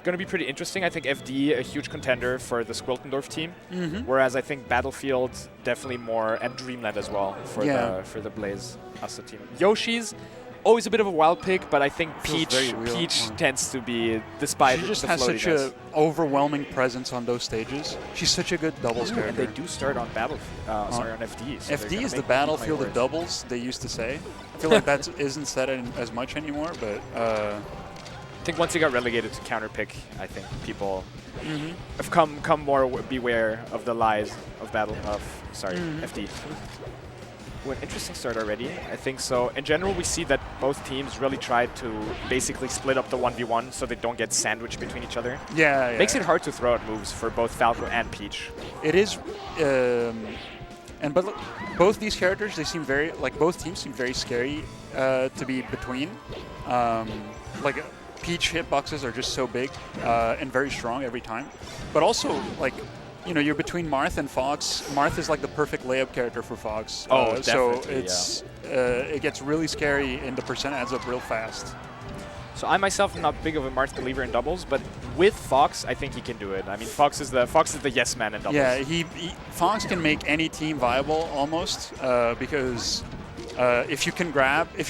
going to be pretty interesting. I think FD, a huge contender for the Squiltendorf team, whereas I think Battlefield definitely more, and Dreamland as well for the Blaze Asa team. Yoshi's always a bit of a wild pick, but I think Peach tends to be, despite she just the has float such an overwhelming presence on those stages. She's such a good doubles character. And they do start on Battlefield, on FD. So FD is the battlefield of doubles, they used to say. I feel like that isn't said as much anymore, but I think once he got relegated to counterpick, I think people have come more beware of the lies of FD. Ooh, an interesting start already, I think so. In general, we see that both teams really try to basically split up the 1v1 so they don't get sandwiched between each other. Yeah, Makes it hard to throw out moves for both Falco and Peach. It is, but both these characters, they seem very, both teams seem very scary to be between. Peach hitboxes are just so big and very strong every time. But also, you're between Marth and Fox. Marth is the perfect layup character for Fox. So it's it gets really scary and the percent adds up real fast. So I myself am not big of a Marth believer in doubles, but with Fox, I think he can do it. I mean, Fox is the yes man in doubles. Yeah, Fox can make any team viable almost because if your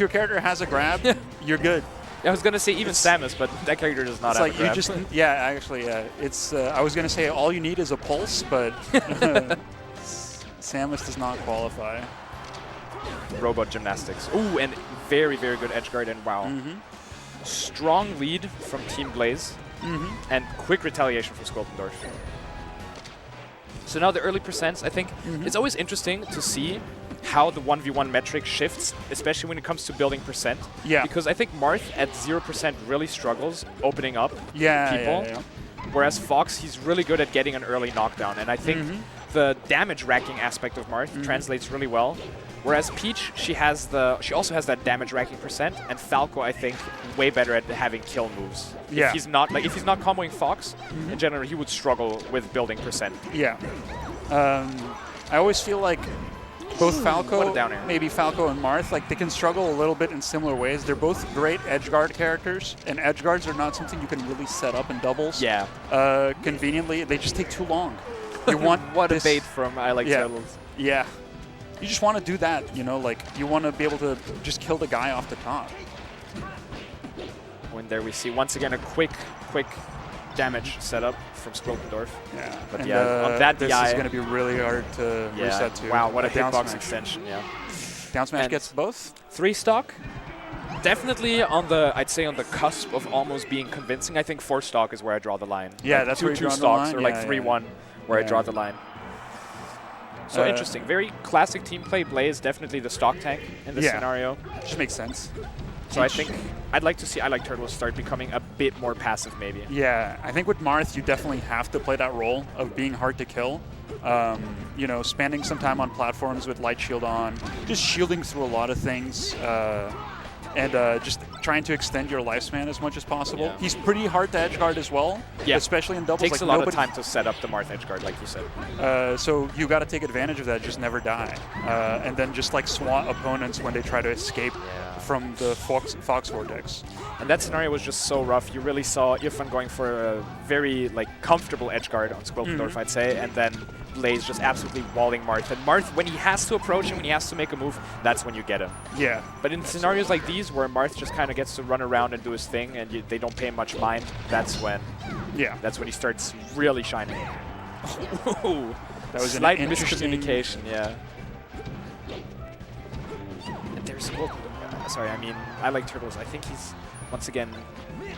character has a grab, you're good. I was gonna say even Samus, but that character does not have a grab. It's I was gonna say all you need is a pulse, but Samus does not qualify. Robot gymnastics. Ooh, and very, very good edge guard, and wow. Strong lead from Team Blaze, and quick retaliation from Squiltendorf. So now the early percents, I think it's always interesting to see how the 1v1 metric shifts, especially when it comes to building percent. Yeah. Because I think Marth at 0% really struggles opening up people. Whereas Fox, he's really good at getting an early knockdown. And I think the damage racking aspect of Marth translates really well. Whereas Peach, she also has that damage racking percent, and Falco, I think, way better at having kill moves. Yeah. If he's not comboing Fox, in general, he would struggle with building percent. Yeah. I always feel like both Falco, maybe Falco and Marth, they can struggle a little bit in similar ways. They're both great edgeguard characters, and edgeguards are not something you can really set up in doubles. Yeah. Conveniently, they just take too long. You want what a bait from ILikeTurtles. Yeah. You just want to do that, you want to be able to just kill the guy off the top. When there we see once again a quick damage setup from Squiltendorf. Yeah, but and on that this is going to be really hard to reset to. Wow, what a hitbox smash. extension! Yeah, down smash gets both. 3 stock, definitely on the cusp of almost being convincing. I think 4 stock is where I draw the line. Yeah, that's where you draw the line. Or 3-1 where I draw the line. So interesting, very classic team play. Blaze definitely the stock tank in this scenario. Just makes sense. So I think I'd like to see ILikeTurtles start becoming a bit more passive, maybe. Yeah, I think with Marth, you definitely have to play that role of being hard to kill. Spending some time on platforms with light shield on, just shielding through a lot of things, and just trying to extend your lifespan as much as possible. Yeah. He's pretty hard to edgeguard as well, especially in doubles. Takes a lot of time to set up the Marth edgeguard, like you said. So you got to take advantage of that. Just never die, and then just swat opponents when they try to escape from the Fox Vortex. And that scenario was just so rough. You really saw Irfan going for a very comfortable edgeguard on Squiltendorf, I'd say, and then Blaze just absolutely walling Marth. And Marth, when he has to approach him, when he has to make a move, that's when you get him. Yeah. But in scenarios like these, where Marth just kind of gets to run around and do his thing, and they don't pay much mind, that's when he starts really shining. Ooh, that was slight miscommunication, yeah. And there's sorry, I mean, ILikeTurtles. I think he's, once again,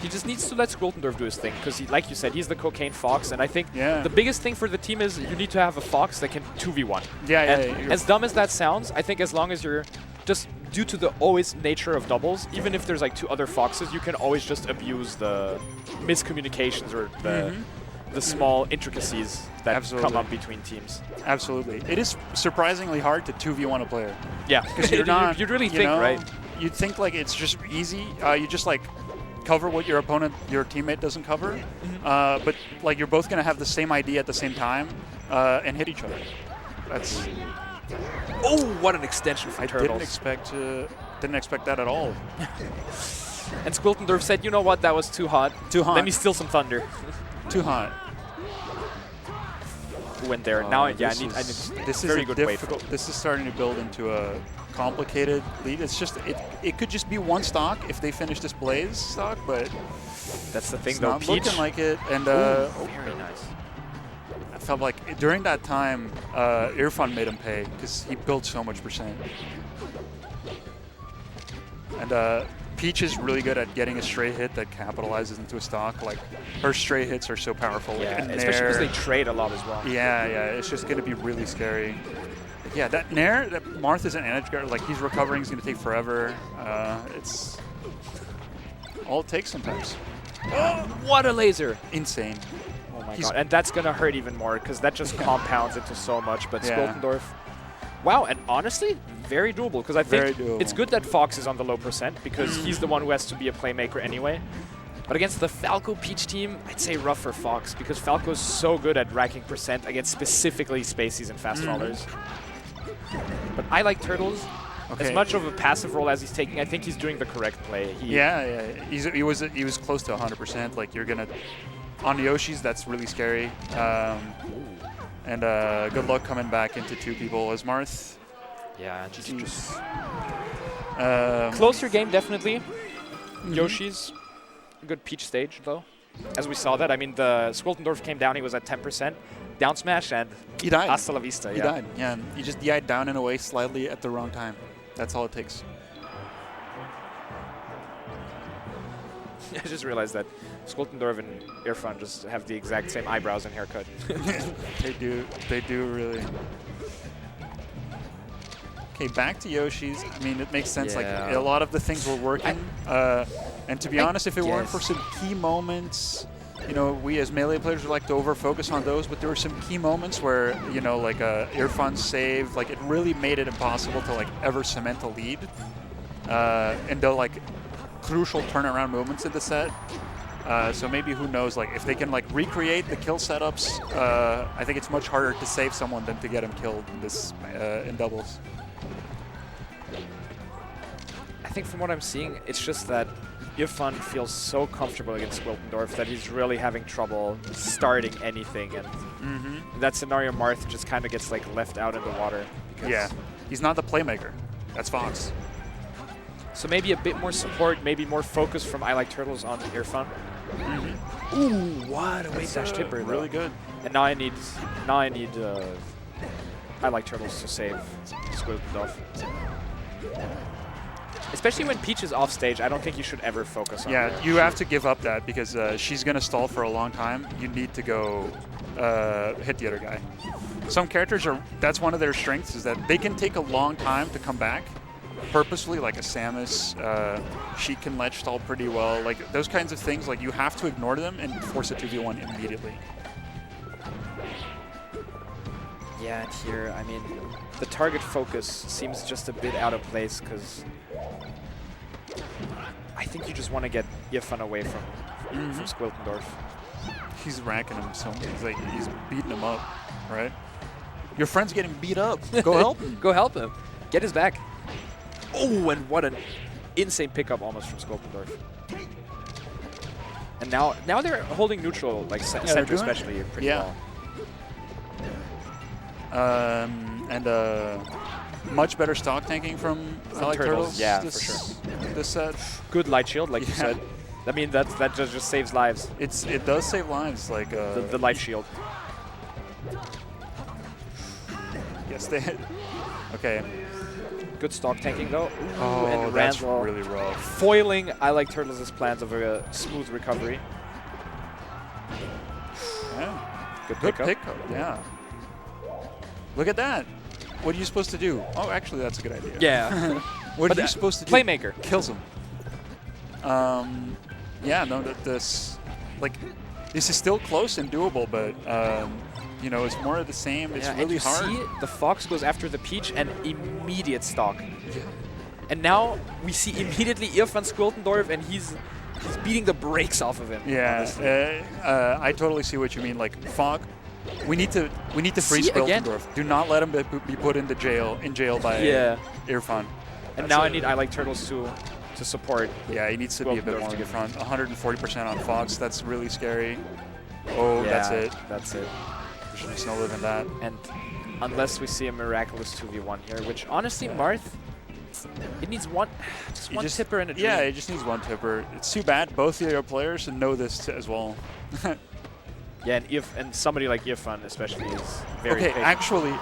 he just needs to let Squiltendorf do his thing, because, like you said, he's the cocaine Fox, and I think the biggest thing for the team is you need to have a Fox that can 2v1. As dumb as that sounds, I think as long as you're just, due to the always nature of doubles, even if there's 2 other Foxes, you can always just abuse the miscommunications or the small intricacies that come up between teams. Absolutely. It is surprisingly hard to 2v1 a player. Yeah, because you'd really think, right? You'd think it's just easy. You just cover what your teammate doesn't cover, but you're both going to have the same idea at the same time and hit each other. That's. Oh, what an extension from Turtles! Didn't expect that at all. And Squiltendorf said, you know what, that was too hot. Too hot. Let me steal some thunder. Too hot. Who went there? Now, yeah, I need this very is good difficult. This is starting to build into a complicated lead. It's just it could just be one stock if they finish this Blaze stock, but that's the thing it's though. not Peach looking like it. And very nice. I felt like during that time, Irfan made him pay because he built so much percent. And Peach is really good at getting a stray hit that capitalizes into a stock. Like, her stray hits are so powerful. Yeah, like especially because they trade a lot as well. Yeah, it's just going to be really scary. Yeah, that Nair, that Marth is an edge guard. Like, he's recovering, he's going to take forever. It's all it takes sometimes. Oh, what a laser! Insane. Oh my god, and that's going to hurt even more because that just compounds into so much. But Squiltendorf, wow, and honestly, very doable because I think it's good that Fox is on the low percent because he's the one who has to be a playmaker anyway. But against the Falco Peach team, I'd say rough for Fox because Falco's so good at racking percent against specifically Spaceys and fast fallers. But ILikeTurtles, as much of a passive role as he's taking, I think he's doing the correct play. He was close to 100%. Like, you're gonna on Yoshi's, that's really scary. And good luck coming back into two people as Marth. Yeah, just closer game definitely. Yoshi's a good Peach stage though, as we saw that. I mean, the Squiltendorf came down; he was at 10%, down smash, and he died. Hasta la vista. He died. Yeah, and he just died down and away slightly at the wrong time. That's all it takes. I just realized that Squiltendorf and Irfan just have the exact same eyebrows and haircut. They do really. Okay, back to Yoshi's. I mean, it makes sense. Like, a lot of the things were working. And to be honest, if it weren't for some key moments, you know, we as Melee players would like to over-focus on those, but there were some key moments where, you know, like Irfan's save, like, it really made it impossible to, like, ever cement a lead. And the, like, crucial turnaround moments in the set. So maybe, who knows, like, if they can, like, recreate the kill setups, I think it's much harder to save someone than to get him killed in this in doubles. I think from what I'm seeing, it's just that Irfan feels so comfortable against Squiltendorf that he's really having trouble starting anything, and in that scenario, Marth just kind of gets like left out in the water. Yeah, he's not the playmaker. That's Fox. So maybe a bit more support, maybe more focus from ILikeTurtles on Irfan. Ooh, what a wave dash tipper! Really good. And now I need ILikeTurtles to save Squiltendorf. Especially when Peach is off stage, I don't think you should ever focus on her. Yeah, you have to give up that because she's going to stall for a long time. You need to go hit the other guy. Some characters that's one of their strengths, is that they can take a long time to come back purposefully, like a Samus. She can ledge stall pretty well. Like, those kinds of things, like, you have to ignore them and force a 2v1 immediately. Yeah, and here, I mean, the target focus seems just a bit out of place because I think you just want to get Irfan away from Squiltendorf. He's racking him so much. He's beating him up, right? Your friend's getting beat up. Go help him. Go help him. Get his back. Oh, and what an insane pickup almost from Squiltendorf. And now they're holding neutral, like center especially, pretty well. And much better stock tanking from ILikeTurtles. Yeah, for sure. This set. Good light shield, like you said. I mean, that just saves lives. It does save lives, like the light shield. Yes, they hit. Okay. Good stock tanking though. Oh, and that's Randall really rough. Foiling ILikeTurtles' plans of a smooth recovery. Yeah. Good pickup. Yeah. Look at that. What are you supposed to do? Oh, actually, that's a good idea. Yeah. What are you supposed to do? Playmaker. Kills him. Yeah, no, this is still close and doable, but you know, it's more of the same. It's really hard. See, the Fox goes after the Peach and immediate stock. Yeah. And now we see immediately Irfan Squiltendorf, and he's beating the brakes off of him. Yeah, I totally see what you mean. Like, Fog, we need to freeze Squiltendorf. Do not let him be put into jail by Irfan. And now I need ILikeTurtles to to support. Yeah, he needs to be a bit more in front. 140% on Fox. That's really scary. Oh, yeah, that's it. That's it. There's no living that. And unless we see a miraculous 2v1 here, which honestly, Marth, it needs just one tipper and a dream. Yeah, it just needs one tipper. It's too bad both of your players should know this as well. Yeah, and somebody like irfan especially is very okay, patient. Actually,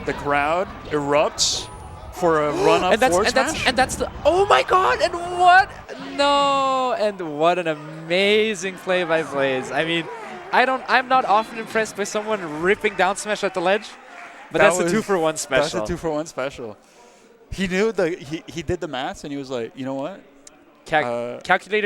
the crowd erupts for a run-up forward smash. And that's the... Oh my god! And what? No! And what an amazing play by Blaze. I mean, I'm not often impressed by someone ripping down smash at the ledge, but that's a 2-for-1 special. That's a 2-for-1 special. He knew he did the maths and he was like, you know what? Calculated